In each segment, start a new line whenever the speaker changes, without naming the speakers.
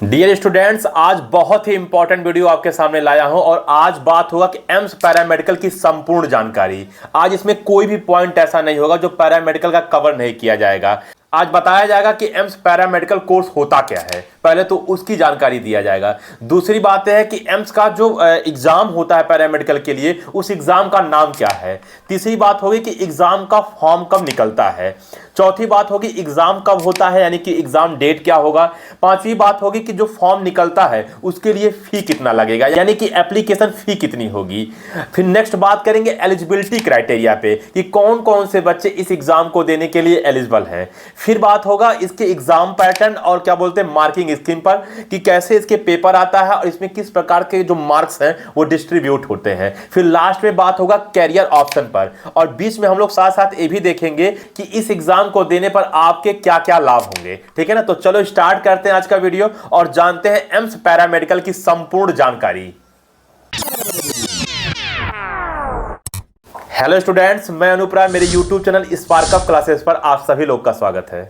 Dear students, आज बहुत ही important video आपके सामने लाया हूं और आज बात होगा कि एम्स पैरामेडिकल की संपूर्ण जानकारी। आज इसमें कोई भी पॉइंट ऐसा नहीं होगा जो पैरामेडिकल का कवर नहीं किया जाएगा। आज बताया जाएगा कि एम्स पैरामेडिकल कोर्स होता क्या है, पहले तो उसकी जानकारी दिया जाएगा। दूसरी बात है कि एम्स का जो एग्जाम होता है पैरामेडिकल के लिए, उस एग्जाम का नाम क्या है। तीसरी बात होगी कि एग्जाम का फॉर्म कब निकलता है। चौथी बात होगी एग्जाम कब होता है, यानी कि एग्जाम डेट क्या होगा। पांचवी बात होगी कि जो फॉर्म निकलता है उसके लिए फी कितना लगेगा, यानी कि एप्लीकेशन फी कितनी होगी। फिर नेक्स्ट बात करेंगे एलिजिबिलिटी क्राइटेरिया पे कि कौन कौन से बच्चे इस एग्जाम को देने के लिए एलिजिबल हैं। फिर बात होगा इसके एग्जाम पैटर्न और क्या बोलते हैं मार्किंग स्कीम पर कि कैसे इसके पेपर आता है और इसमें किस प्रकार के जो मार्क्स हैं वो डिस्ट्रीब्यूट होते हैं। फिर लास्ट में बात होगा कैरियर ऑप्शन पर, और बीच में हम लोग साथ साथ ये भी देखेंगे कि इस एग्जाम को देने पर आपके क्या क्या लाभ होंगे। ठीक है ना, तो चलो स्टार्ट करते हैं आज का वीडियो और जानते हैं एम्स पैरामेडिकल की संपूर्ण जानकारी। हेलो स्टूडेंट्स, मैं अनूप राय, मेरे YouTube channel spark up classes पर आप सभी लोग का स्वागत है।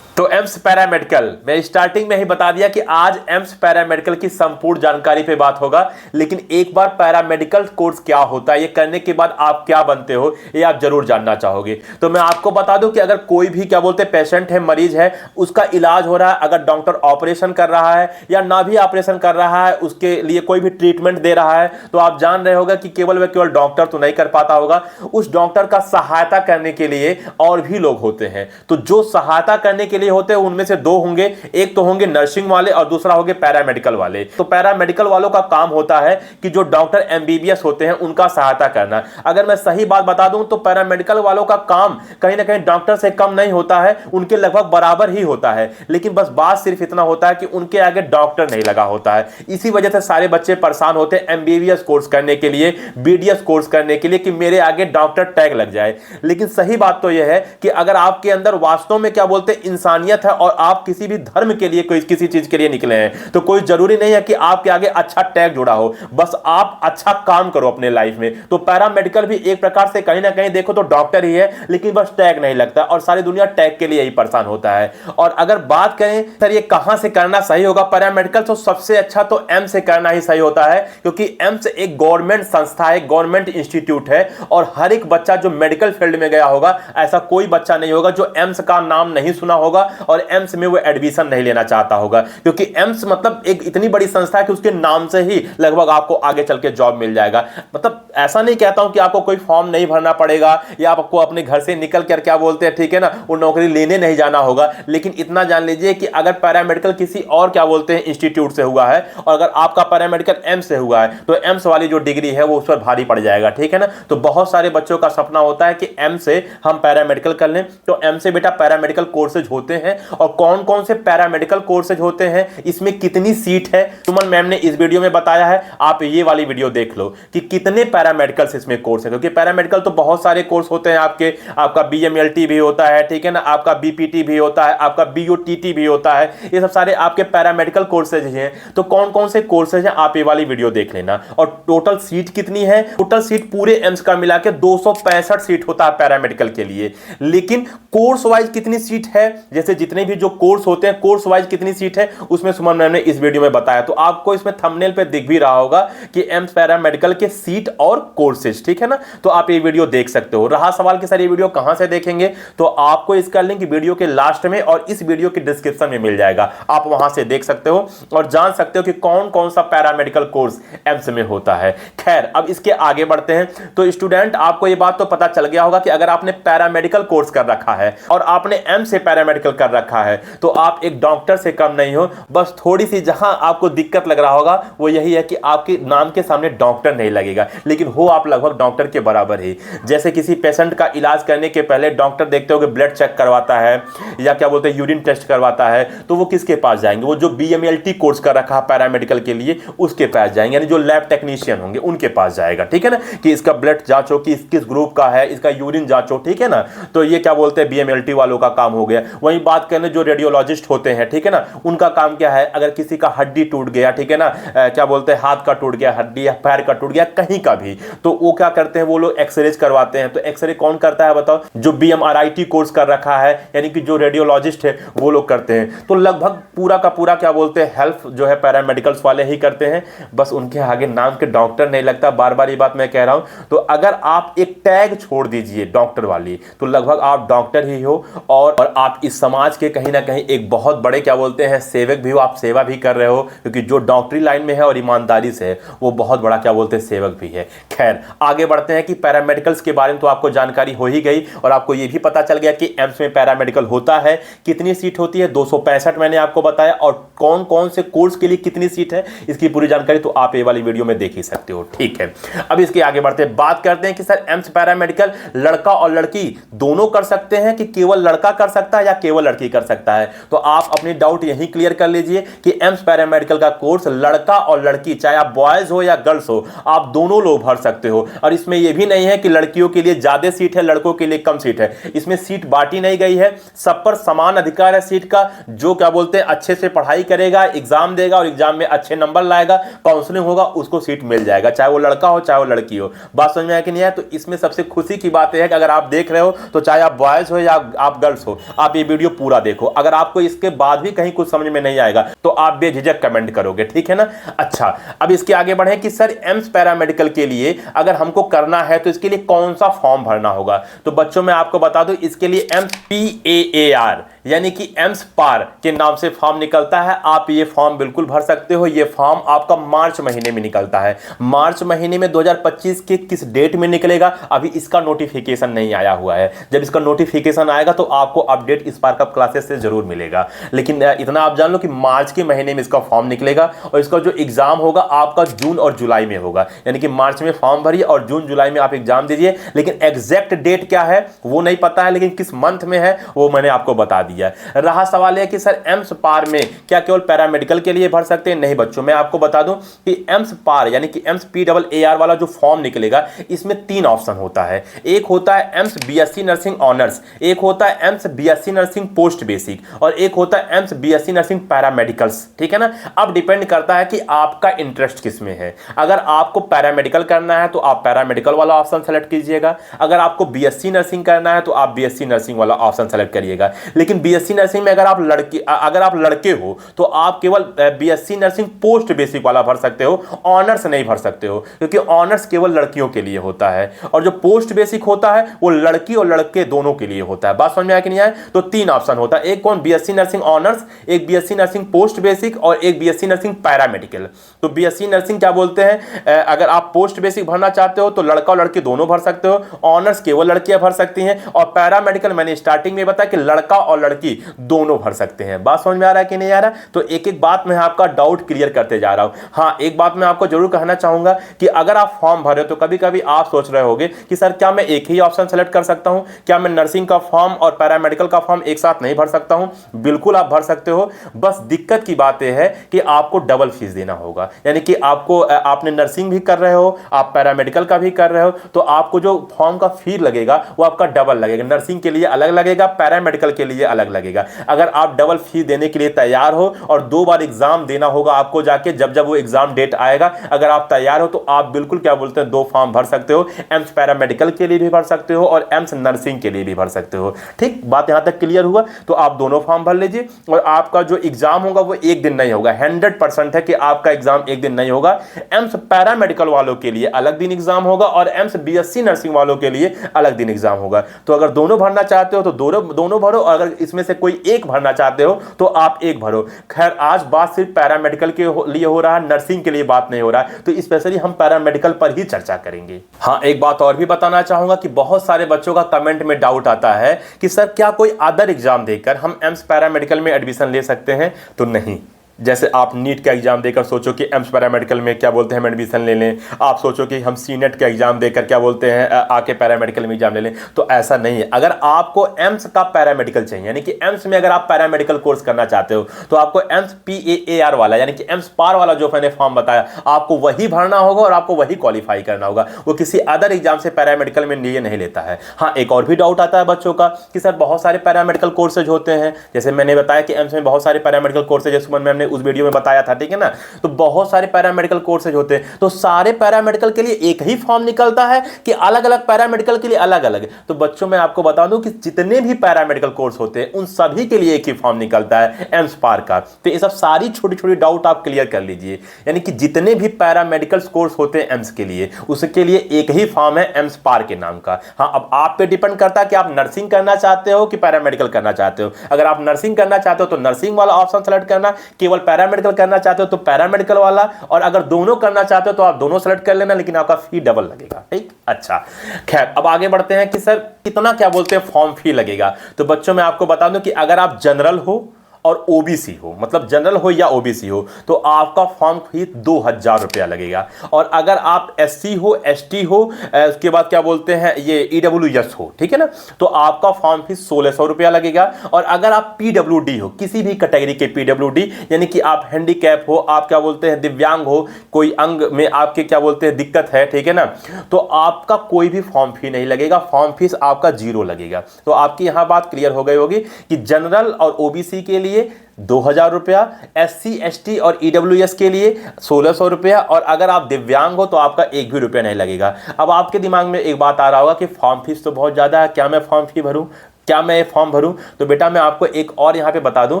तो एम्स पैरामेडिकल मैं स्टार्टिंग में ही बता दिया कि आज एम्स पैरामेडिकल की संपूर्ण जानकारी पे बात होगा, लेकिन एक बार पैरामेडिकल कोर्स क्या होता है, ये करने के बाद आप क्या बनते हो, ये आप जरूर जानना चाहोगे। तो मैं आपको बता दूं कि अगर कोई भी क्या बोलते हैं पेशेंट है, मरीज है, उसका इलाज हो रहा है, अगर डॉक्टर ऑपरेशन कर रहा है या ना भी ऑपरेशन कर रहा है, उसके लिए कोई भी ट्रीटमेंट दे रहा है, तो आप जान रहे होगा कि केवल व केवल डॉक्टर तो नहीं कर पाता होगा, उस डॉक्टर का सहायता करने के लिए और भी लोग होते हैं। तो जो सहायता करने के लिए होते हैं उनमें से दो होंगे, एक तो होंगे नर्सिंग वाले और दूसरा होंगे पैरामेडिकल वाले। तो पैरामेडिकल वालों का काम होता है कि जो डॉक्टर एमबीबीएस होते हैं उनका सहायता करना। अगर मैं सही बात बता दूं तो पैरामेडिकल वालों का काम कहीं ना कहीं डॉक्टर से कम नहीं होता है, उनके लगभग बराबर ही होता है, लेकिन बस बात सिर्फ इतना होता है कि उनके आगे डॉक्टर नहीं लगा होता है। इसी वजह से सारे बच्चे परेशान होते हैं एमबीबीएस कोर्स करने के लिए, बीडीएस कोर्स करने के लिए कि मेरे आगे डॉक्टर टैग लग जाए। लेकिन सही बात तो यह है कि अगर आपके अंदर वास्तव में क्या बोलते हैं इंसानियत है और आप किसी भी धर्म के लिए कोई किसी चीज के लिए निकले हैं, तो कोई जरूरी नहीं है कि आपके आगे अच्छा टैग जुड़ा हो, बस आप अच्छा काम करो अपने लाइफ में। तो पैरामेडिकल भी एक प्रकार से कहीं ना कहीं देखो तो डॉक्टर ही है, लेकिन बस टैग नहीं लगता और सारी दुनिया टैग के लिए ही परेशान होता है। और अगर बात करें सर ये कहां से करना सही होगा पैरामेडिकल, तो सबसे अच्छा तो एम्स से करना ही सही होता है, क्योंकि एम्स एक गवर्नमेंट संस्था है, गवर्नमेंट इंस्टीट्यूट है, और हर एक बच्चा जो मेडिकल फील्ड में गया होगा, ऐसा कोई बच्चा नहीं होगा जो एम्स का नाम नहीं सुना होगा और एम्स में वो एडमिशन नहीं लेना चाहता होगा। क्योंकि एम्स मतलब एक इतनी बड़ी संस्था है कि उसके नाम से ही लगभग आपको आगे चल के जॉब मिल जाएगा। मतलब ऐसा नहीं कहता हूं कि आपको कोई फॉर्म नहीं भरना पड़ेगा या आपको अपने घर से निकल कर क्या बोलते हैं, ठीक है ना, वो नौकरी लेने नहीं जाना होगा, लेकिन इतना जान लीजिए कि अगर पैरामेडिकल किसी और क्या बोलते हैं इंस्टीट्यूट से हुआ है और अगर आपका पैरामेडिकल एम्स से हुआ है, तो एम्स वाली जो डिग्री है वो उस पर भारी पड़ जाएगा। ठीक है ना, तो बहुत सारे बच्चों का सपना होता है कि एम्स से हम पैरामेडिकल कर लें। तो एम्स से बेटा पैरामेडिकल कोर्सेज होते हैं, और कौन कौन से पैरामेडिकल कोर्सेज होते हैं, इसमें कितनी सीट है, सुमन मैम ने इस वीडियो में बताया है। आप ये वाली वीडियो देख लो कि कितने पैरामेडिकल्स इसमें कोर्स है, क्योंकि पैरामेडिकल तो बहुत सारे कोर्स होते हैं आपका बीएमएलटी भी होता है, ठीक है ना, आपका बीपीटी भी होता है, आपका बीओटीटी भी होता है, ये सब सारे आपके पैरामेडिकल कोर्सेज हैं। तो कौन कौन से कोर्सेज हैं आप ये वाली वीडियो देख लेना। और टोटल सीट कितनी है, टोटल सीट पूरे एम्स का मिला के 265 सीट होता है पैरामेडिकल के लिए। लेकिन कोर्स वाइज कितनी सीट है, जैसे जितने भी जो कोर्स होते हैं कोर्स वाइज कितनी सीट है, उसमें सुमन मैम ने इस वीडियो में बताया। तो आपको इसमें थंबनेल पे दिख भी रहा होगा कि एम्स पैरामेडिकल के सीट और कोर्सेज, ठीक है ना, तो आप ये वीडियो देख सकते हो। रहा सवाल कि सर ये वीडियो कहां से देखेंगे, तो आपको इसका लिंक वीडियो के लास्ट में और इस वीडियो के डिस्क्रिप्शन में मिल जाएगा, आप वहां से देख सकते हो और जान सकते हो कि कौन कौन सा पैरामेडिकल कोर्स एम्स में होता है। खैर अब इसके आगे बढ़ते हैं। तो स्टूडेंट आपको ये बात तो पता चल गया होगा कि अगर आपने पैरामेडिकल कोर्स कर रखा है और आपने एम्स से पैरामेडिकल कर रखा है तो आप एक डॉक्टर से कम नहीं हो। बस थोड़ी सी जहां आपको दिक्कत लग रहा होगा वो यही है कि आपके नाम के सामने डॉक्टर नहीं लगेगा, लेकिन हो आप लगभग डॉक्टर के बराबर ही। जैसे किसी पेशेंट का इलाज करने के पहले डॉक्टर देखते हो कि ब्लड चेक करवाता है या क्या बोलते हैं यूरिन टेस्ट करवाता है, तो वो किसके पास जाएंगे, वो जो बीएमएलटी कोर्स कर रखा है पैरामेडिकल के लिए उसके पास जाएंगे, यानी जो लैब टेक्नीशियन होंगे उनके पास जाएगा। ठीक है ना, कि इसका ब्लड जांचो कि किस ग्रुप का है, इसका यूरिन जांचो, ठीक है ना, तो ये क्या बोलते हैं बीएमएलटी वालों का काम हो गया। वहीं बात करने जो रेडियोलॉजिस्ट होते हैं, ठीक है ना, उनका काम क्या है, अगर किसी का हड्डी टूट गया, ठीक है ना, क्या बोलते हैं हाथ का टूट गया हड्डी या पैर का टूट गया, कहीं का भी, होगी, तो वो क्या करते हैं, वो लोग एक्सरे करवाते हैं। तो एक्सरे कौन करता है बताओ? जो BMRIT कोर्स कर रखा है, यानी कि जो रेडियोलॉजिस्ट है वो लोग करते हैं। तो लगभग पूरा का पूरा क्या बोलते हैं, हेल्थ जो है पैरामेडिकल्स वाले ही करते हैं, बस उनके आगे नाम के डॉक्टर नहीं लगता। बार बार ये बात मैं कह रहा हूं। तो अगर आप एक टैग छोड़ दीजिए डॉक्टर वाली, तो लगभग आप डॉक्टर ही हो और आप इस समाज के कहीं ना कहीं एक बहुत बड़े क्या बोलते हैं सेवक भी हो, आप सेवा भी कर रहे हो, क्योंकि जो डॉक्टरी लाइन में है और ईमानदारी से है वो बहुत बड़ा क्या बोलते हैं सेवक भी है। खैर आगे बढ़ते हैं कि पैरामेडिकल्स के बारे में तो आपको जानकारी हो ही गई और आपको ये भी पता चल गया कि एम्स में पैरामेडिकल होता है, कितनी सीट होती है, 265 मैंने आपको बताया, और कौन कौन से कोर्स के लिए कितनी सीट है, इसकी पूरी जानकारी तो आप ये वाली वीडियो में देख ही सकते हो। ठीक है, अब इसके आगे बढ़ते हैं, बात करते हैं कि सर एम्स पैरामेडिकल लड़का और लड़की दोनों कर सकते हैं कि केवल लड़का कर सकता है या केवल लड़की कर सकता है? तो आप अपनी डाउट यहीं क्लियर कर लीजिए कि एम्स पैरामेडिकल का कोर्स लड़का और लड़की, चाहे आप बॉयज हो या गर्ल्स हो, आप दोनों लोग भर सकते हो। और इसमें यह भी नहीं है कि लड़कियों के लिए ज्यादा सीट है, लड़कों के लिए कम सीट है। इसमें सीट बांटी नहीं गई है, सब पर समान अधिकार है सीट का। जो क्या बोलते हैं अच्छे से पढ़ाई करेगा, एग्जाम देगा और एग्जाम में अच्छे नंबर लाएगा, काउंसलिंग होगा, उसको सीट मिल जाएगा, चाहे वो लड़का हो चाहे वो लड़की हो। बात समझ में आया कि नहीं आया? तो इसमें सबसे खुशी की बात यह है कि अगर आप देख रहे हो तो चाहे आप बॉयज हो या आप गर्ल्स हो, आप ये वीडियो पूरा देखो। अगर आपको इसके बाद भी कहीं कुछ समझ में नहीं आएगा तो आप बेझिझक कमेंट करोगे, ठीक है ना? अच्छा, अब इसके आगे बढ़े कि सर एम्स पैरामेडिकल के लिए अगर हमको करना है तो इसके लिए कौन सा फॉर्म भरना होगा? तो बच्चों मैं आपको बता दूं, इसके लिए MPAAR यानी कि एम्स पार के नाम से फॉर्म निकलता है। आप ये फॉर्म बिल्कुल भर सकते हो। ये फॉर्म आपका मार्च महीने में निकलता है। मार्च महीने में 2025 के किस डेट में निकलेगा अभी इसका नोटिफिकेशन नहीं आया हुआ है। जब इसका नोटिफिकेशन आएगा तो आपको अपडेट स्पार्क अप क्लासेस से जरूर मिलेगा। लेकिन इतना आप जान लो कि मार्च के महीने में इसका फॉर्म निकलेगा और इसका जो एग्जाम होगा आपका जून और जुलाई में होगा। यानी कि मार्च में फॉर्म भरिए और जून जुलाई में आप एग्जाम दीजिए। लेकिन एग्जैक्ट डेट क्या है वो नहीं पता है, लेकिन किस मंथ में है वो मैंने आपको बता दिया। रहा सवाल है कि सर एम्स पार में क्या केवल पैरामेडिकल के लिए भर सकते हैं? नहीं बच्चों, मैं आपको बता दूं कि एम्स पार यानी कि एम्स PAAR वाला जो फॉर्म निकलेगा इसमें 3 ऑप्शन होता है। एक होता है एम्स BSc नर्सिंग ऑनर्स, एक होता है AIIMS BSc nursing post basic और एक होता है एम्स BSc नर्सिंग पैरामेडिकल्स। ठीक है ना? अब डिपेंड करता है कि आपका इंटरेस्ट किस में है। अगर आपको पैरामेडिकल करना है तो आप पैरामेडिकल वाला ऑप्शन सेलेक्ट कीजिएगा। अगर आपको BSc नर्सिंग करना है तो आप BSc नर्सिंग वाला ऑप्शन सेलेक्ट करिएगा। लेकिन BSc नर्सिंग में अगर आप लड़के हो तो आप केवल BSc नर्सिंग पोस्ट बेसिक वाला भर सकते हो, ऑनर्स नहीं भर सकते हो, क्योंकि ऑनर्स केवल लड़कियों के लिए होता है और जो पोस्ट बेसिक होता है वो लड़की और लड़के दोनों के लिए होता है। बात समझ में आया कि नहीं आया? तो 3 ऑप्शन होता है, एक कौन? BSc नर्सिंग ऑनर्स, एक BSc नर्सिंग पोस्ट बेसिक और एक BSc नर्सिंग पैरामेडिकल। तो BSc नर्सिंग क्या बोलते हैं, अगर आप पोस्ट बेसिक भरना चाहते हो तो लड़का और लड़की दोनों भर सकते हो, ऑनर्स केवल लड़कियां भर सकती हैं और पैरामेडिकल मैंने स्टार्टिंग में बताया कि लड़का और लड़की दोनों भर सकते हैं। बात समझ में आ रहा है कि नहीं आ रहा? तो एक एक बात मैं आपका डाउट क्लियर करते जा रहा हूं। हाँ, एक बात मैं आपको जरूर कहना चाहूंगा कि अगर आप फॉर्म भर रहे हो तो कभी कभी आप सोच रहे होगे कि सर क्या मैं एक ही ऑप्शन सेलेक्ट कर सकता हूं? क्या मैं नर्सिंग का फॉर्म और पैरामेडिकल का फॉर्म एक साथ नहीं भर सकता हूं? बिल्कुल आप भर सकते हो। बस दिक्कत की बात यह है कि आपको डबल फीस देना होगा। यानी कि आपने नर्सिंग भी कर रहे हो, आप पैरामेडिकल का भी कर रहे हो, तो आपको जो फॉर्म का फी लगेगा वो आपका डबल लगेगा। नर्सिंग के लिए अलग लगेगा, पैरामेडिकल के लिए अलग लगेगा। अगर आप डबल फीस देने के लिए तैयार हो और 2 बार एग्जाम देना होगा आपको जाके, जब वो एग्जाम डेट आएगा, अगर आप तैयार हो तो आप बिल्कुल क्या बोलते हैं 2 फॉर्म भर सकते हो। एम्स पैरामेडिकल के लिए भी भर सकते हो और एम्स नर्सिंग के लिए भी भर सकते हो। ठीक, बात यहां तक क्लियर हुआ? तो आप दोनों फॉर्म भर लीजिए और आपका जो एग्जाम होगा वो एक दिन नहीं होगा। 100% है कि आपका एग्जाम एक दिन नहीं होगा। एम्स पैरामेडिकल वालों के लिए अलग दिन एग्जाम होगा और एम्स BSc नर्सिंग वालों के लिए अलग दिन एग्जाम होगा। तो अगर दोनों भरना चाहते हो तो दोनों भरो, अगर इसमें से कोई एक भरना चाहते हो तो आप एक भरो। खैर आज बात सिर्फ पैरामेडिकल के लिए हो रहा है, नर्सिंग के लिए बात नहीं हो रहा है, तो स्पेशली हम पैरामेडिकल पर ही चर्चा करेंगे। हाँ, एक बात और भी बताना चाहूंगा कि बहुत सारे बच्चों का कमेंट में डाउट आता है कि सर क्या कोई अदर एग्जाम देकर हम एम्स पैरामेडिकल में एडमिशन ले सकते हैं? तो नहीं। जैसे आप नीट का एग्जाम देकर सोचो कि एम्स पैरामेडिकल में क्या बोलते हैं हम एडमिशन ले लें, आप सोचो कि हम CNET का एग्जाम देकर क्या बोलते हैं आके पैरामेडिकल में एग्जाम ले लें, तो ऐसा नहीं है। अगर आपको एम्स का पैरामेडिकल चाहिए, यानी कि एम्स में अगर आप पैरामेडिकल कोर्स करना चाहते हो तो आपको एम्स PAAR वाला यानी कि एम्स पार वाला जो मैंने फॉर्म बताया आपको वही भरना होगा और आपको वही क्वालिफाई करना होगा। वो किसी अदर एग्जाम से पैरामेडिकल में ये नहीं लेता है। हाँ, एक और भी डाउट आता है बच्चों का कि सर बहुत सारे पैरामेडिकल कोर्सेज होते हैं, जैसे मैंने बताया कि एम्स में बहुत सारे पैरामेडिकल कोर्सेज, सुमन मैम ने मैंने उस वीडियो में बताया था, ठीक है ना। तो बहुत सारे पैरामेडिकल कोर्सेज होते हैं, तो सारे पैरामेडिकल के लिए एक ही फॉर्म निकलता है कि अलग अलग पैरामेडिकल के लिए अलग अलग? तो बच्चों मैं आपको बता दूं कि जितने भी पैरामेडिकल कोर्स होते हैं उन सभी के लिए एक ही फॉर्म निकलता है एम्स पार का। तो ये सब सारी छोटी छोटी डाउट आप क्लियर कर लीजिए, यानी कि जितने भी पैरामेडिकल कोर्स होते हैं एम्स के लिए, उसके लिए एक ही फॉर्म है एम्स पार के नाम का। हाँ, अब आप पे डिपेंड करता है कि आप नर्सिंग करना चाहते हो कि पैरामेडिकल करना चाहते हो। अगर आप नर्सिंग करना चाहते हो तो नर्सिंग वाला ऑप्शन सेलेक्ट करना, केवल पैरामेडिकल करना चाहते हो तो पैरामेडिकल वाला, और अगर दोनों करना चाहते हो तो आप दोनों सेलेक्ट कर लेना, लेकिन आपका फी डबल लगेगा, ठीक। अच्छा, खैर अब आगे बढ़ते हैं कि सर कितना क्या बोलते हैं फॉर्म फी लगेगा। तो बच्चों मैं आपको बता दूं कि अगर आप जनरल हो और ओबीसी हो, मतलब जनरल हो या ओबीसी हो, तो आपका फॉर्म फी 2000 रुपया लगेगा। और अगर आप एससी हो, एसटी हो, उसके बाद क्या बोलते हैं ये ईडब्ल्यूएस हो, ठीक है ना, तो आपका फॉर्म फी 1600 रुपया लगेगा। और अगर आप पीडब्ल्यूडी हो, किसी भी कैटेगरी के पीडब्ल्यूडी, यानी कि आप हैंडीकैप हो, आप क्या बोलते हैं दिव्यांग हो, कोई अंग में आपके क्या बोलते हैं दिक्कत है, ठीक है ना, तो आपका कोई भी फॉर्म फी नहीं लगेगा, फॉर्म फीस आपका 0 लगेगा। तो आपकी यहां बात क्लियर हो गई होगी कि जनरल और ओबीसी के लिए 2000 रुपया, एससी एसटी और ईडब्ल्यूएस के लिए 1600 रुपया, और अगर आप दिव्यांग हो तो आपका एक भी रुपया नहीं लगेगा। अब आपके दिमाग में एक बात आ रहा होगा कि फॉर्म फीस तो बहुत ज़्यादा है, क्या मैं फॉर्म फी भरूं, क्या मैं ये फॉर्म भरूं? तो बेटा मैं आपको एक और यहाँ पे बता दूं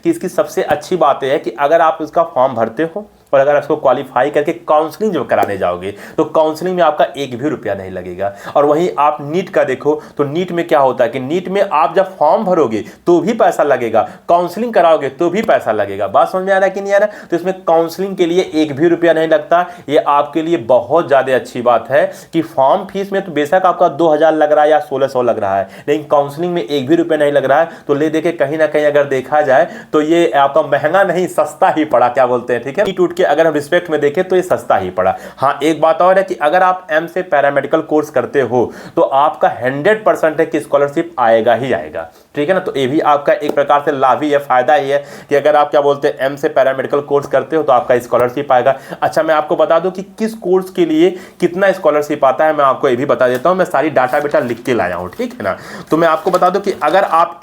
कि इसकी सबसे अच्छी बात यह है कि अगर आप इसका फॉर्म भरते हो और अगर इसको क्वालिफाई करके काउंसलिंग जब कराने जाओगे तो काउंसलिंग में आपका एक भी रुपया नहीं लगेगा। और वहीं आप नीट का देखो तो नीट में क्या होता है कि नीट में आप जब फॉर्म भरोगे तो भी पैसा लगेगा, काउंसलिंग कराओगे तो भी पैसा लगेगा। बात समझ में आ रहा है कि नहीं आ रहा? तो इसमें काउंसलिंग के लिए एक भी रुपया नहीं लगता। ये आपके लिए बहुत ज़्यादा अच्छी बात है कि फॉर्म फीस में तो बेशक आपका 2000 लग रहा है या 1600 लग रहा है, लेकिन काउंसलिंग में एक भी रुपया नहीं लग रहा है। तो ले देखे कहीं ना कहीं अगर देखा जाए तो ये आपका महंगा नहीं, सस्ता ही पड़ा, क्या बोलते हैं, ठीक है। टूट के अगर हम रिस्पेक्ट में देखें तो ये सस्ता ही पड़ा। हाँ, एक बात और है कि अगर आप एम से पैरामेडिकल कोर्स करते हो तो आपका 100% है कि स्कॉलरशिप आएगा ही आएगा, ठीक है ना। तो ये भी आपका एक प्रकार से लाभ ही है, फायदा ही है कि अगर आप क्या बोलते हैं एम से पैरामेडिकल कोर्स करते हो तो आपका स्कॉलरशिप आएगा। अच्छा, मैं आपको बता दूं कि किस कोर्स के लिए कितना स्कॉलरशिप आता है, मैं आपको ये भी बता देता हूं। मैं सारी डाटा बेटा लिख के लाया हूं, ठीक है ना। तो मैं आपको बता दूं कि अगर आप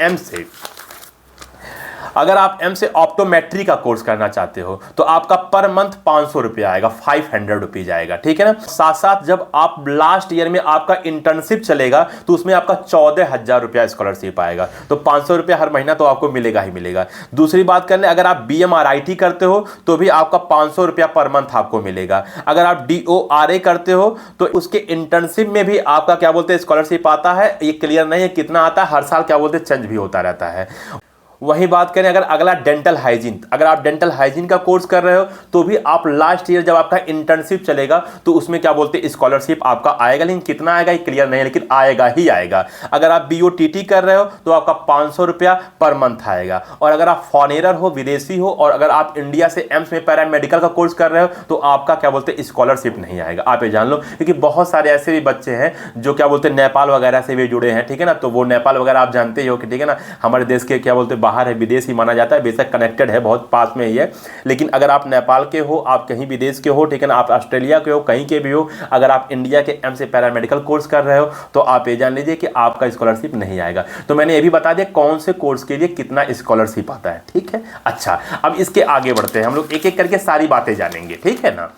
एम से ऑप्टोमेट्री का कोर्स करना चाहते हो तो आपका पर मंथ 500 रुपया आएगा, 500 रुपीज आएगा, ठीक है ना। साथ साथ जब आप लास्ट ईयर में आपका इंटर्नशिप चलेगा तो उसमें आपका 14,000 रुपया स्कॉलरशिप आएगा। तो 500 रुपया हर महीना तो आपको मिलेगा ही मिलेगा। दूसरी बात कर ले, अगर आप BMRIT करते हो तो भी आपका 500 रुपया पर मंथ आपको मिलेगा। अगर आप DORA करते हो तो उसके इंटर्नशिप में भी आपका क्या बोलते हैं स्कॉलरशिप आता है। ये क्लियर नहीं है कितना आता है, हर साल क्या बोलते हैं चेंज भी होता रहता है। वही बात करें अगर अगला डेंटल हाइजीन, अगर आप डेंटल हाइजीन का कोर्स कर रहे हो तो भी आप लास्ट ईयर जब आपका इंटर्नशिप चलेगा तो उसमें क्या बोलते हैं स्कॉलरशिप आपका आएगा, लेकिन कितना आएगा ये क्लियर नहीं है, लेकिन आएगा ही आएगा। अगर आप BOTT कर रहे हो तो आपका 500 रुपया पर मंथ आएगा। और अगर आप फॉरेनर हो, विदेशी हो, और अगर आप इंडिया से एम्स में पैरामेडिकल का कोर्स कर रहे हो तो आपका क्या बोलते हैं स्कॉलरशिप नहीं आएगा। आप ये जान लो, क्योंकि बहुत सारे ऐसे भी बच्चे हैं जो क्या बोलते हैं नेपाल वगैरह से भी जुड़े हैं, ठीक है ना। तो वो नेपाल वगैरह आप जानते ही हो कि ठीक है ना, हमारे देश के क्या बोलते हैं बाहर है, विदेश ही माना जाता है, बेशक कनेक्टेड है, बहुत पास में ही है। लेकिन अगर आप नेपाल के हो, आप कहीं विदेश के हो, ठीक है ना, आप ऑस्ट्रेलिया के हो, कहीं के भी हो, अगर आप इंडिया के एम से पैरामेडिकल कोर्स कर रहे हो तो आप ये जान लीजिए कि आपका स्कॉलरशिप नहीं आएगा। तो मैंने ये भी बता दिया कौन से कोर्स के लिए कितना स्कॉलरशिप आता है, ठीक है। अच्छा, अब इसके आगे बढ़ते हैं, हम लोग एक एक करके सारी बातें जानेंगे, ठीक है ना।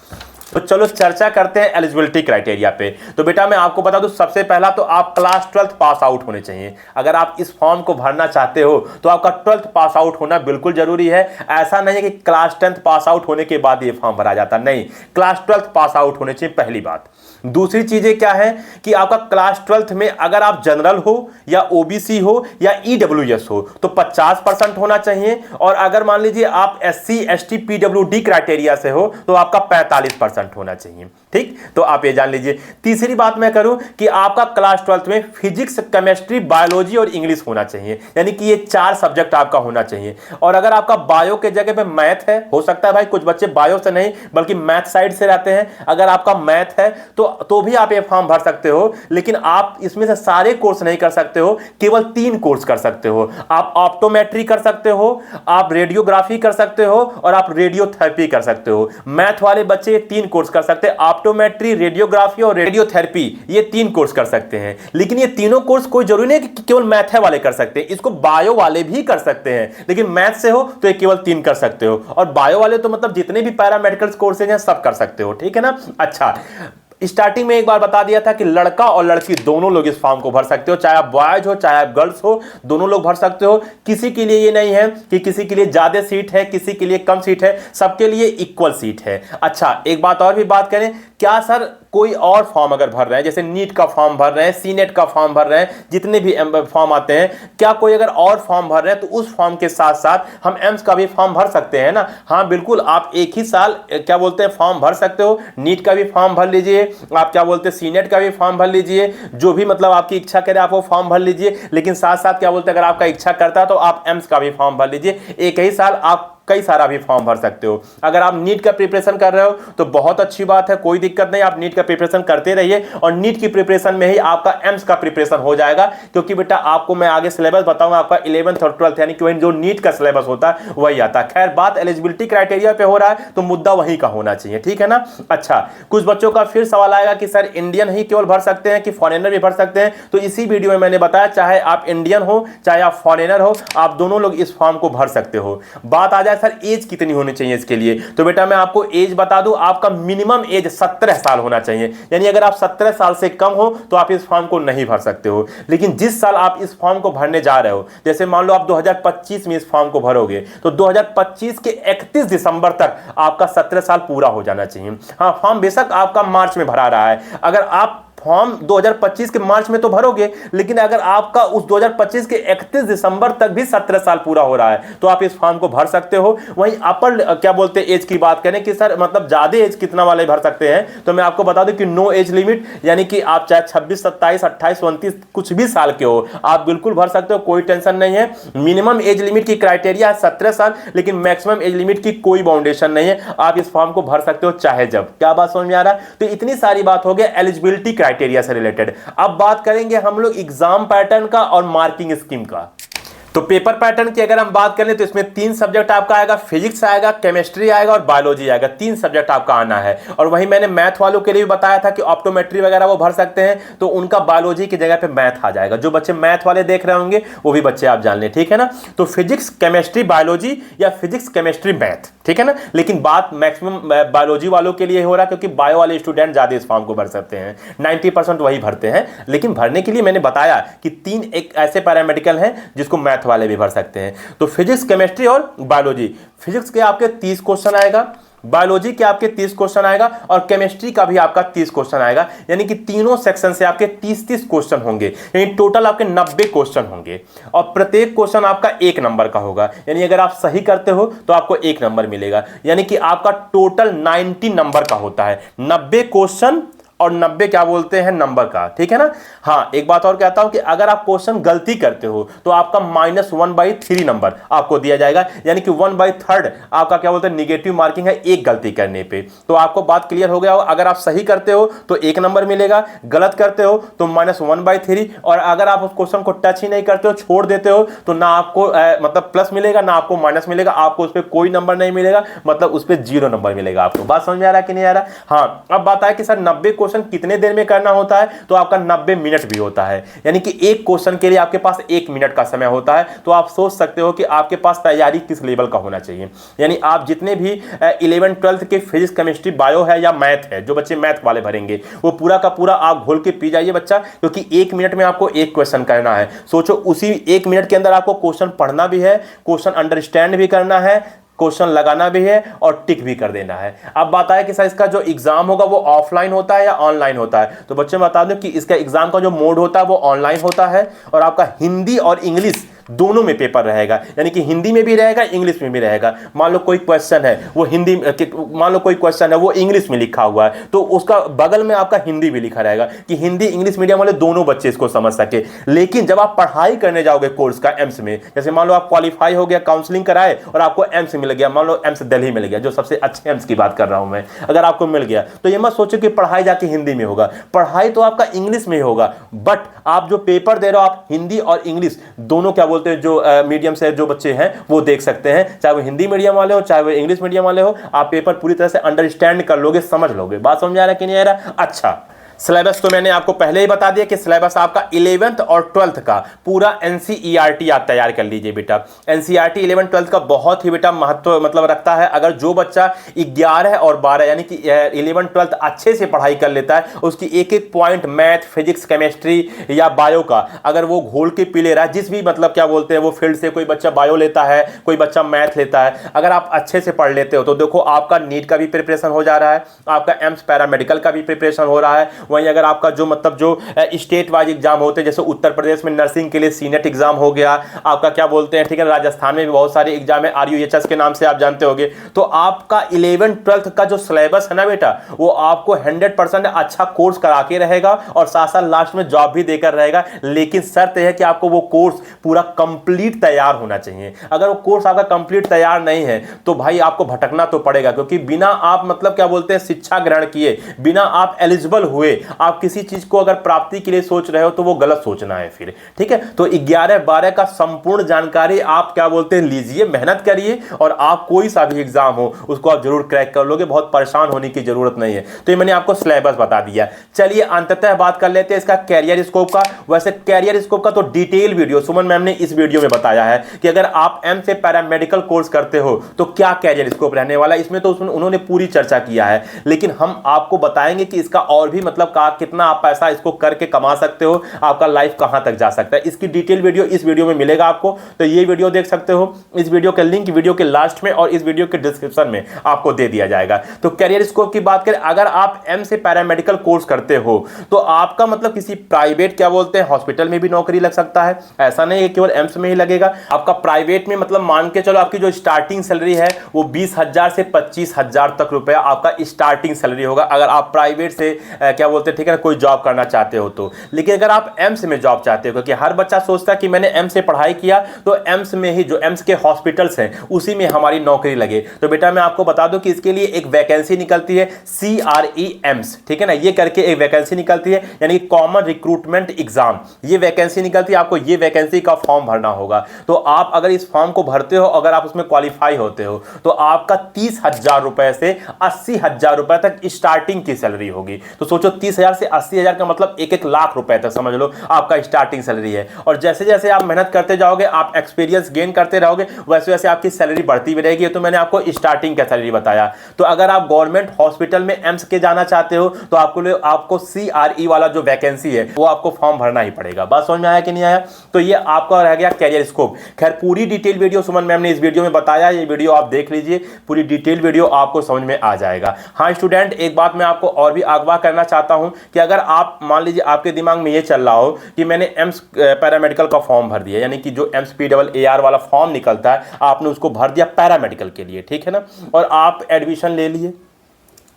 तो चलो चर्चा करते हैं एलिजिबिलिटी क्राइटेरिया पे। तो बेटा मैं आपको बता दूं, सबसे पहला तो आप क्लास 12th पास आउट होने चाहिए। अगर आप इस फॉर्म को भरना चाहते हो तो आपका 12th पास आउट होना बिल्कुल जरूरी है। ऐसा नहीं है कि क्लास 10th पास आउट होने के बाद ये फॉर्म भरा जाता, नहीं, क्लास 12th पास आउट होने चाहिए, पहली बात। दूसरी चीजें क्या है कि आपका क्लास 12th में अगर आप जनरल हो या ओबीसी हो या ईडब्ल्यूएस हो तो 50% होना चाहिए। और अगर मान लीजिए आप SC ST PWD क्राइटेरिया से हो तो आपका 45% होना चाहिए, ठीक। तो आप ये जान लीजिए। तीसरी बात मैं करूं कि आपका क्लास 12th में फिजिक्स, केमिस्ट्री, बायोलॉजी और इंग्लिश होना चाहिए, यानी कि ये 4 सब्जेक्ट आपका होना चाहिए। और अगर आपका बायो के जगह पे मैथ है, हो सकता है भाई कुछ बच्चे बायो से नहीं बल्कि मैथ साइड से रहते हैं, अगर आपका मैथ है तो भी आप ये फॉर्म भर सकते हो। लेकिन आप इसमें से सारे कोर्स नहीं कर सकते हो, केवल 3 कोर्स कर सकते हो। आप ऑप्टोमेट्री कर सकते हो, आप रेडियोग्राफी कर सकते हो और आप रेडियोथेरेपी कर सकते हो। मैथ वाले बच्चे 3 3 कोर्स कर सकते हैं, ऑप्टोमेट्री, रेडियोग्राफी और रेडियोथेरेपी, ये 3 कोर्स कर सकते हैं। लेकिन ये तीनों कोर्स कोई जरूरी नहीं कि केवल मैथ वाले कर सकते हैं, इसको बायो वाले भी कर सकते हैं। लेकिन मैथ से हो तो ये केवल 3 कर सकते हो, और बायो वाले तो मतलब जितने भी पैरामेडिकल कोर्सेज हैं सब कर सकते हो, ठीक है ना। अच्छा, स्टार्टिंग में एक बार बता दिया था कि लड़का और लड़की दोनों लोग इस फॉर्म को भर सकते हो, चाहे आप बॉयज हो चाहे आप गर्ल्स हो, दोनों लोग भर सकते हो। किसी के लिए ये नहीं है कि किसी के लिए ज्यादा सीट है, किसी के लिए कम सीट है, सबके लिए इक्वल सीट है। अच्छा, एक बात और भी बात करें, क्या सर कोई और फॉर्म अगर भर रहे हैं, जैसे नीट का फॉर्म भर रहे हैं, सीनेट का फॉर्म भर रहे हैं, जितने भी फॉर्म आते हैं, क्या कोई अगर और फॉर्म भर रहे हैं तो उस फॉर्म के साथ साथ हम एम्स का भी फॉर्म भर सकते हैं ना? हाँ बिल्कुल, आप एक ही साल क्या बोलते हैं फॉर्म भर सकते हो। नीट का भी फॉर्म भर लीजिए, आप क्या बोलते हैं सीनेट का भी फॉर्म भर लीजिए, जो भी मतलब आपकी इच्छा करे आप वो फॉर्म भर लीजिए। लेकिन साथ साथ क्या बोलते हैं, अगर आपका इच्छा करता है तो आप एम्स का भी फॉर्म भर लीजिए। एक ही साल आप कई सारा भी फॉर्म भर सकते हो। अगर आप नीट का प्रिपरेशन कर रहे हो तो बहुत अच्छी बात है, कोई दिक्कत नहीं, आप नीट का प्रिपरेशन करते रहिए, और नीट की प्रिपरेशन में ही आपका एम्स का प्रिपरेशन हो जाएगा। क्योंकि बेटा आपको मैं आगे सिलेबस बताऊंगा, आपका 11th और 12th यानी कि जो नीट का सिलेबस होता है वही आता है। खैर, बात एलिजिबिलिटी क्राइटेरिया पे हो रहा है तो मुद्दा वहीं का होना चाहिए, ठीक है ना। अच्छा, कुछ बच्चों का फिर सवाल आएगा कि सर इंडियन ही केवल भर सकते हैं कि फॉरेनर भी भर सकते हैं? तो इसी वीडियो में मैंने बताया, चाहे आप इंडियन हो चाहे आप फॉरेनर हो, आप दोनों लोग इस फॉर्म को भर सकते हो। बात आ जाए सर एज कितनी होनी चाहिए इसके लिए, तो बेटा मैं आपको एज बता दूं, आपका मिनिमम एज 17 साल होना चाहिए। यानी अगर आप 17 साल से कम हो तो आप इस फॉर्म को नहीं भर सकते हो। लेकिन जिस साल आप इस फॉर्म को भरने जा रहे हो, जैसे मान लो आप 2025 में इस फॉर्म को भरोगे, तो 2025 के 31 दिसंबर तक आपका 17 साल पूरा हो जाना चाहिए। हाँ, फॉर्म बेशक आपका मार्च में भरा रहा है, अगर आप फॉर्म 2025 के मार्च में तो भरोगे, लेकिन अगर आपका उस 2025 के 31 दिसंबर तक भी 17 साल पूरा हो रहा है तो आप इस फॉर्म को भर सकते हो। वहीं अपर क्या बोलते हैं एज की बात करें कि सर मतलब ज्यादा एज कितना वाले भर सकते हैं, तो मैं आपको बता दूं कि नो एज लिमिट, यानी कि आप चाहे 26, 27, 28, 29 कुछ भी साल के हो, आप बिल्कुल भर सकते हो, कोई टेंशन नहीं है। मिनिमम एज लिमिट की क्राइटेरिया है 17 साल, लेकिन मैक्सिमम एज लिमिट की कोई बाउंडेशन नहीं है, आप इस फॉर्म को भर सकते हो चाहे जब। क्या बात समझ में आ रहा है? तो इतनी सारी बात हो गई एलिजिबिलिटी क्राइटेरिया से रिलेटेड। अब बात करेंगे हम लोग एग्जाम पैटर्न का और मार्किंग स्कीम का। तो पेपर पैटर्न की अगर हम बात करें तो इसमें 3 सब्जेक्ट आपका आएगा, फिजिक्स आएगा, केमिस्ट्री आएगा और बायोलॉजी आएगा। 3 सब्जेक्ट आपका आना है। और वही मैंने मैथ वालों के लिए भी बताया था कि ऑप्टोमेट्री वगैरह वो भर सकते हैं, तो उनका बायोलॉजी की जगह पे मैथ आ जाएगा। जो बच्चे मैथ वाले देख रहे होंगे वो भी बच्चे आप जान लें, ठीक है ना। तो फिजिक्स केमिस्ट्री बायोलॉजी या फिजिक्स केमिस्ट्री मैथ, ठीक है ना। लेकिन बात मैक्सिमम बायोलॉजी वालों के लिए हो रहा है, क्योंकि बायो वाले स्टूडेंट ज्यादा इस फॉर्म को भर सकते हैं, 90% वही भरते हैं। लेकिन भरने के लिए मैंने बताया कि 3 एक ऐसे पैरामेडिकल हैं जिसको मैथ वाले भी भर सकते हैं। तो फिजिक्स केमिस्ट्री और बायोलॉजी, फिजिक्स के आपके 30 क्वेश्चन आएगा, बायोलॉजी के आपके 30 क्वेश्चन आएगा और केमिस्ट्री का भी आपका 30 क्वेश्चन आएगा। यानी कि तीनों सेक्शन से आपके 30-30 क्वेश्चन होंगे, यानी टोटल आपके 90 क्वेश्चन होंगे। और प्रत्येक क्वेश्चन आपका 1 नंबर का होगा, यानी अगर आप सही करते हो तो आपको 1 नंबर मिलेगा। यानी कि आपका टोटल 90 नंबर का होता है, 90 क्वेश्चन और 90 क्या बोलते हैं नंबर का, ठीक है ना। हाँ, एक बात और कहता हूं कि अगर आप क्वेश्चन गलती करते हो तो आपका -1/3 नंबर आपको दिया जाएगा। यानी कि 1/3 आपका क्या बोलते हैं निगेटिव मार्किंग है एक गलती करने पे। तो आपको बात क्लियर हो गया हो। अगर आप सही करते हो तो 1 नंबर मिलेगा, गलत करते हो तो -1/3, और अगर आप उस क्वेश्चन को टच ही नहीं करते हो, छोड़ देते हो, तो ना आपको मतलब प्लस मिलेगा ना आपको माइनस मिलेगा, आपको उस पर कोई नंबर नहीं मिलेगा, मतलब उस पर 0 नंबर मिलेगा आपको। बात समझ में आ रहा है कि नहीं आ रहा? हाँ, अब बात है कि सर 90 क्वेश्चन कितने देर में करना होता है, तो आपका 90 मिनट भी होता है। यानी कि एक क्वेश्चन के लिए आपके पास 1 मिनट का समय होता है। तो आप सोच सकते हो कि आपके पास तैयारी किस लेवल का होना चाहिए। यानी आप जितने भी 11th 12th के फिजिक्स केमिस्ट्री बायो है या मैथ है, जो बच्चे मैथ वाले भरेंगे वो पूरा का पूरा आप घोल के पी जाइए बच्चा, क्योंकि 1 मिनट में आपको 1 क्वेश्चन करना है। सोचो उसी 1 मिनट के अंदर आपको क्वेश्चन पढ़ना भी है, क्वेश्चन अंडरस्टैंड भी करना है, क्वेश्चन लगाना भी है और टिक भी कर देना है। अब बात आए कि सर इसका जो एग्जाम होगा वो ऑफलाइन होता है या ऑनलाइन होता है, तो बच्चे मैं बता दूं कि इसका एग्जाम का जो मोड होता है वो ऑनलाइन होता है। और आपका हिंदी और इंग्लिश दोनों में पेपर रहेगा, यानी कि हिंदी में भी रहेगा इंग्लिश में भी रहेगा। मान लो कोई क्वेश्चन है वो हिंदी, मान लो कोई क्वेश्चन है वो इंग्लिश में लिखा हुआ है, तो उसका बगल में आपका हिंदी भी लिखा रहेगा कि हिंदी इंग्लिश मीडियम वाले दोनों बच्चे इसको समझ सके। लेकिन जब आप पढ़ाई करने जाओगे कोर्स का एम्स में, जैसे मान लो आप क्वालिफाई हो गया, काउंसलिंग कराए और आपको एम्स मिल गया, मान लो एम्स दिल्ली मिल गया, जो सबसे अच्छे एम्स की बात कर रहा हूं मैं, अगर आपको मिल गया तो ये मत सोचो कि पढ़ाई जाके हिंदी में होगा, पढ़ाई तो आपका इंग्लिश में ही होगा, बट आप जो पेपर दे रहे हो आप हिंदी और इंग्लिश दोनों क्या बोलते बोलते हैं जो मीडियम से जो बच्चे हैं वो देख सकते हैं, चाहे वो हिंदी मीडियम वाले हो चाहे वो इंग्लिश मीडियम वाले हो, आप पेपर पूरी तरह से अंडरस्टैंड कर लोगे, समझ लोगे। बात समझ आ रहा है कि नहीं आ रहा? अच्छा, सिलेबस तो मैंने आपको पहले ही बता दिया कि सिलेबस आपका 11th और 12th का पूरा एनसीईआरटी आप तैयार कर लीजिए बेटा। एनसीईआरटी 11 12th का बहुत ही बेटा महत्व मतलब रखता है। अगर जो बच्चा 11 और 12 यानी कि 11 12th अच्छे से पढ़ाई कर लेता है, उसकी एक एक पॉइंट मैथ, फिजिक्स, केमिस्ट्री या बायो का अगर वो घोल के पी ले रहा है, जिस भी मतलब क्या बोलते हैं वो फील्ड से, कोई बच्चा बायो लेता है, कोई बच्चा मैथ लेता है, अगर आप अच्छे से पढ़ लेते हो तो देखो आपका नीट का भी प्रिपरेशन हो जा रहा है, आपका एम्स पैरामेडिकल का भी प्रिपरेशन हो रहा है। वहीं अगर आपका जो मतलब जो स्टेट वाइज एग्जाम होते हैं, जैसे उत्तर प्रदेश में नर्सिंग के लिए सीनेट एग्जाम हो गया, आपका क्या बोलते हैं, ठीक है, राजस्थान में भी बहुत सारे एग्जाम है, आरयूएचएस के नाम से आप जानते होंगे। तो आपका 11 12th का जो सिलेबस है ना बेटा, वो आपको 100% अच्छा कोर्स करा के रहेगा और साथ साथ लास्ट में जॉब भी देकर रहेगा। लेकिन शर्त है कि आपको वो कोर्स पूरा कंप्लीट तैयार होना चाहिए। अगर वो कोर्स आपका कंप्लीट तैयार नहीं है तो भाई आपको भटकना तो पड़ेगा, क्योंकि बिना आप मतलब क्या बोलते हैं शिक्षा ग्रहण किए, बिना आप एलिजिबल हुए आप किसी चीज को अगर प्राप्ति के लिए सोच रहे हो तो वो गलत सोचना है फिर, ठीक है। तो 11 12 का संपूर्ण जानकारी आप क्या बोलते हैं लीजिए, मेहनत करिए और आप कोई सा भी एग्जाम हो उसको आप जरूर क्रैक कर लोगे, बहुत परेशान होने की जरूरत नहीं है। तो ये मैंने आपको सिलेबस बता दिया। चलिए अंततः बात कर लेते हैं इसका कैरियर स्कोप का। वैसे कैरियर स्कोप का तो डिटेल वीडियो सुमन मैम ने इस वीडियो में बताया है कि अगर आप एम से पैरामेडिकल कोर्स करते हो तो क्या कैरियर स्कोप रहने वाला है, इसमें तो उन्होंने पूरी चर्चा किया है। लेकिन हम आपको बताएंगे कि इसका और भी मतलब कितना आप पैसा इसको करके कमा सकते हो, आपका लाइफ कहां तक जा सकता है, इसकी डिटेल वीडियो इस वीडियो में मिलेगा आपको। तो ये वीडियो देख सकते हो, इस वीडियो का लिंक वीडियो के लास्ट में और इस वीडियो के डिस्क्रिप्शन में आपको दे दिया जाएगा। तो कैरियर स्कोप की बात करें, अगर आप एम से पैरामेडिकल कोर्स करते हो तो आपका मतलब किसी प्राइवेट क्या बोलते हैं हॉस्पिटल में भी नौकरी लग सकता है। ऐसा नहीं है केवल एम्स में ही लगेगा, आपका प्राइवेट में मतलब मान के चलो आपकी जो स्टार्टिंग सैलरी है वो 20,000 से 25,000 तक रुपया आपका स्टार्टिंग सैलरी होगा, अगर आप प्राइवेट से क्या बोलते हैं, ठीक है, कोई जॉब करना चाहते हो तो। लेकिन अगर आप एम्स में जॉब चाहते हो, क्योंकि हर बच्चा सोचता है कि मैंने एम्स से पढ़ाई किया तो एम्स में ही जो एम्स के हॉस्पिटल्स हैं उसी में हमारी नौकरी लगे, तो बेटा मैं आपको बता दूं कि इसके लिए एक वैकेंसी निकलती है CRE एम्स, ठीक है ना, ये करके एक वैकेंसी निकलती है, यानी कॉमन रिक्रूटमेंट एग्जाम, ये वैकेंसी निकलती है। आपको ये वैकेंसी का फॉर्म भरना होगा। तो आप अगर इस फॉर्म को भरते हो, अगर आप उसमें क्वालिफाई होते हो तो आपका 30,000 रुपए से 80,000 रुपए तक स्टार्टिंग की सैलरी होगी। तो सोचो 30,000 से 80,000 का मतलब 1-1 लाख रुपए तक समझ लो आपका स्टार्टिंग सैलरी है। और जैसे जैसे आप मेहनत करते जाओगे, आप एक्सपीरियंस गेन करते रहोगे, वैसे वैसे आपकी सैलरी बढ़ती भी रहेगी। तो मैंने आपको स्टार्टिंग का सैलरी बताया। तो अगर आप गवर्नमेंट हॉस्पिटल में एम्स के जाना चाहते हो तो आपको CRE वाला जो वैकेंसी है वो आपको फॉर्म भरना ही पड़ेगा। बात समझ में आया कि नहीं आया? तो ये आपका रह गया कैरियर स्कोप। खैर पूरी डिटेल वीडियो सुमन मैम ने इस वीडियो में बताया, ये वीडियो आप देख लीजिए, पूरी डिटेल वीडियो आपको समझ में आ जाएगा। हाँ स्टूडेंट, एक बात मैं आपको और भी आगाह करना चाहता हूं कि अगर आप मान लीजिए आपके दिमाग में ये चल रहा हो कि मैंने एम्स पैरामेडिकल का फॉर्म भर दिया, यानी कि जो एम्स PAAR वाला फॉर्म निकलता है आपने उसको भर दिया पैरामेडिकल के लिए, ठीक है ना, और आप एडमिशन ले लिए,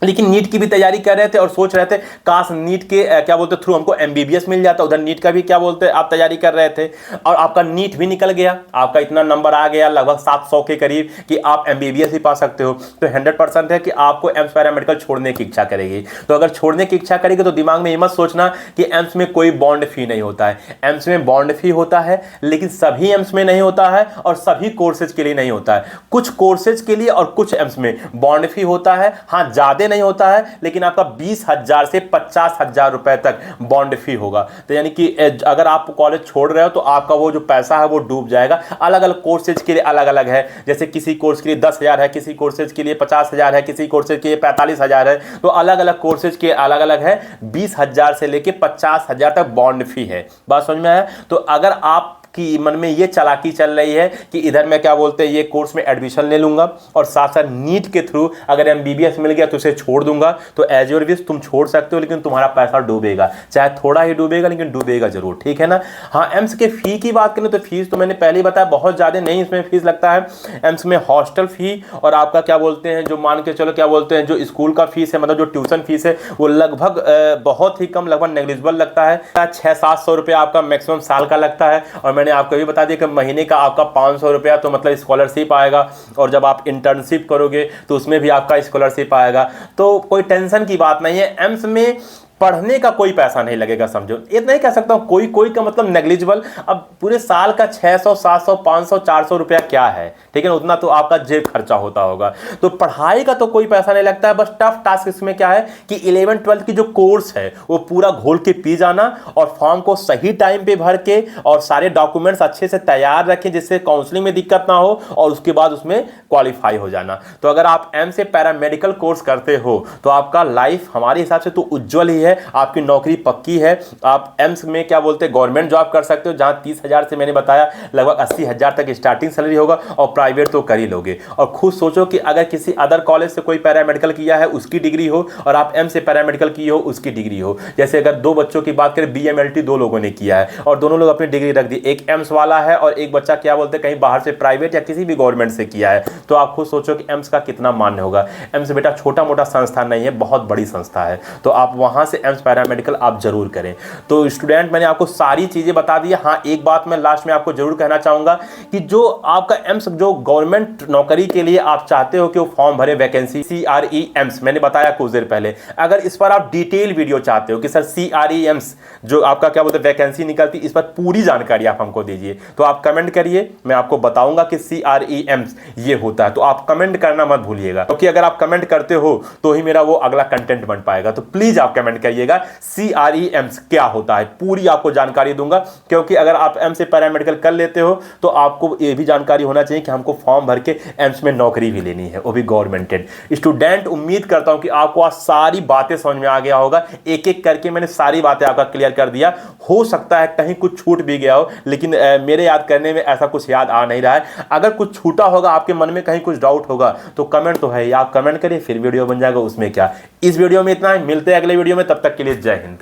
लेकिन नीट की भी तैयारी कर रहे थे और सोच रहे थे काश नीट के क्या बोलते थ्रू हमको MBBS मिल जाता, उधर नीट का भी क्या बोलते आप तैयारी कर रहे थे और आपका नीट भी निकल गया, आपका इतना नंबर आ गया लगभग 700 के करीब कि आप MBBS ही पा सकते हो, तो 100% है कि आपको एम्स पैरामेडिकल छोड़ने की इच्छा करेगी। तो अगर छोड़ने की इच्छा करेगी तो दिमाग में ये मत सोचना कि एम्स में कोई बॉन्ड फी नहीं होता है। एम्स में बॉन्ड फी होता है, लेकिन सभी एम्स में नहीं होता है और सभी कोर्सेज के लिए नहीं होता है। कुछ कोर्सेज के लिए और कुछ एम्स में बॉन्ड फी होता है, हाँ ज्यादा नहीं होता है, लेकिन आपका 20,000 से 50,000 रुपए तक बॉन्ड फी होगा। तो यानी कि अगर आप कॉलेज छोड़ रहे हो तो आपका वो जो पैसा है वो डूब जाएगा। अलग अलग कोर्सेज के लिए अलग अलग है, जैसे किसी कोर्स के लिए 10,000 है, किसी कोर्सेज के लिए 50,000 है, किसी कोर्सेज के लिए 45,000 है, तो अलग अलग कोर्सेज के अलग अलग है। 20,000 से लेके 50,000 तक बॉन्ड फी है। बात समझ में आया? तो अगर आप कि मन में ये चालाकी चल रही है कि इधर मैं क्या बोलते हैं ये कोर्स में एडमिशन ले लूंगा और साथ साथ नीट के थ्रू अगर MBBS मिल गया तो उसे छोड़ दूंगा, तो एज योर विश तुम छोड़ सकते हो, लेकिन तुम्हारा पैसा डूबेगा, चाहे थोड़ा ही डूबेगा लेकिन डूबेगा जरूर, ठीक है ना। हाँ एम्स के फी की बात करें तो फीस तो मैंने पहले ही बताया बहुत ज्यादा नहीं इसमें फीस लगता है। एम्स में हॉस्टल फी और आपका क्या बोलते हैं जो मान के चलो क्या बोलते हैं जो स्कूल का फीस है, मतलब जो ट्यूशन फीस है वो लगभग बहुत ही कम, लगभग नेग्लिजिबल लगता है। 600-700 रुपया आपका मैक्सिमम साल का लगता है। और मैंने आपको भी बता दिया कि महीने का आपका 500 रुपया तो मतलब स्कॉलरशिप आएगा, और जब आप इंटर्नशिप करोगे तो उसमें भी आपका स्कॉलरशिप आएगा। तो कोई टेंशन की बात नहीं है। एम्स में पढ़ने का कोई पैसा नहीं लगेगा, समझो। इतना ही कह सकता हूं, कोई कोई का मतलब नेग्लिजिबल। अब पूरे साल का 600 700 500 400 रुपया क्या है, ठीक है ना, उतना तो आपका जेब खर्चा होता होगा। तो पढ़ाई का तो कोई पैसा नहीं लगता है। बस टफ टास्क इसमें क्या है कि 11 12 की जो कोर्स है वो पूरा घोल के पी जाना, और फॉर्म को सही टाइम पे भर के और सारे डॉक्यूमेंट्स अच्छे से तैयार रखें जिससे काउंसलिंग में दिक्कत ना हो, और उसके बाद उसमें क्वालिफाई हो जाना। तो अगर आप एम से पैरामेडिकल कोर्स करते हो तो आपका लाइफ हमारे हिसाब से तो उज्जवल ही है, आपकी नौकरी पक्की है। आप एम्स में क्या बोलते हैं गवर्नमेंट जॉब कर सकते हो, जहां 30,000 से मैंने बताया लगभग 80,000 तक स्टार्टिंग सैलरी होगा, और प्राइवेट तो कर ही लोगे। और खुद सोचो कि अगर किसी अदर कॉलेज से कोई पैरामेडिकल किया है उसकी डिग्री हो, और आप एम से पैरामेडिकल की हो उसकी डिग्री हो। जैसे अगर दो बच्चों की बात करें, BMLT दो लोगों ने किया है और दोनों लोग अपनी डिग्री रख दी, एक एम्स वाला है और एक बच्चा क्या बोलते हैं कहीं बाहर से प्राइवेट या किसी भी गवर्नमेंट से किया है, तो आप खुद सोचो कि एम्स का कितना मान्य होगा। एम्स बेटा छोटा मोटा संस्थान नहीं है, बहुत बड़ी संस्था है। तो आप वहां से एम्स पैरामेडिकल आप जरूर करें। तो स्टूडेंट मैंने आपको सारी चीजें बता दी। हाँ, एक बात मैं लास्ट में आपको जरूर कहना चाहूंगा कि जो आपका एम्स जो गवर्नमेंट नौकरी के लिए आप चाहते हो कि वो फॉर्म भरे, वैकेंसी CRE एम्स मैंने बताया कुछ देर पहले, अगर इस पर आप डिटेल वीडियो चाहते हो कि सर CRE एम्स जो आपका क्या बोलते हैं वैकेंसी निकलती, इस पर पूरी जानकारी आप हमको दीजिए, तो आप कमेंट करिए, मैं आपको बताऊंगा कि CRE एम्स ये होता है। तो आप कमेंट करना मत भूलिएगा, क्योंकि अगर आप कमेंट करते हो तो ही मेरा वो अगला कंटेंट बन पाएगा। तो प्लीज आप कमेंट करिएगा CRE एम्स क्या होता है, पूरी आपको जानकारी दूंगा। क्योंकि अगर आप एम्स से पैरामेडिकल कर लेते हो तो आपको ये भी जानकारी होना चाहिए कि हमको फॉर्म भर के एम्स में नौकरी भी लेनी है, वो भी गवर्नमेंटेड। स्टूडेंट उम्मीद करता हूं कि आपको आज सारी बातें समझ में आ गया होगा, एक एक करके मैंने सारी बातें आपका क्लियर कर दिया। हो सकता है कहीं कुछ छूट भी गया हो, लेकिन मेरे याद करने में ऐसा कुछ याद आ नहीं रहा है। अगर कुछ छूटा होगा, आपके मन में कहीं कुछ डाउट होगा, तो कमेंट तो है, आप कमेंट करिए, फिर वीडियो बन जाएगा, उसमें क्या। इस वीडियो में इतना ही, मिलते हैं अगले वीडियो में, तब तक के लिए जय हिंद।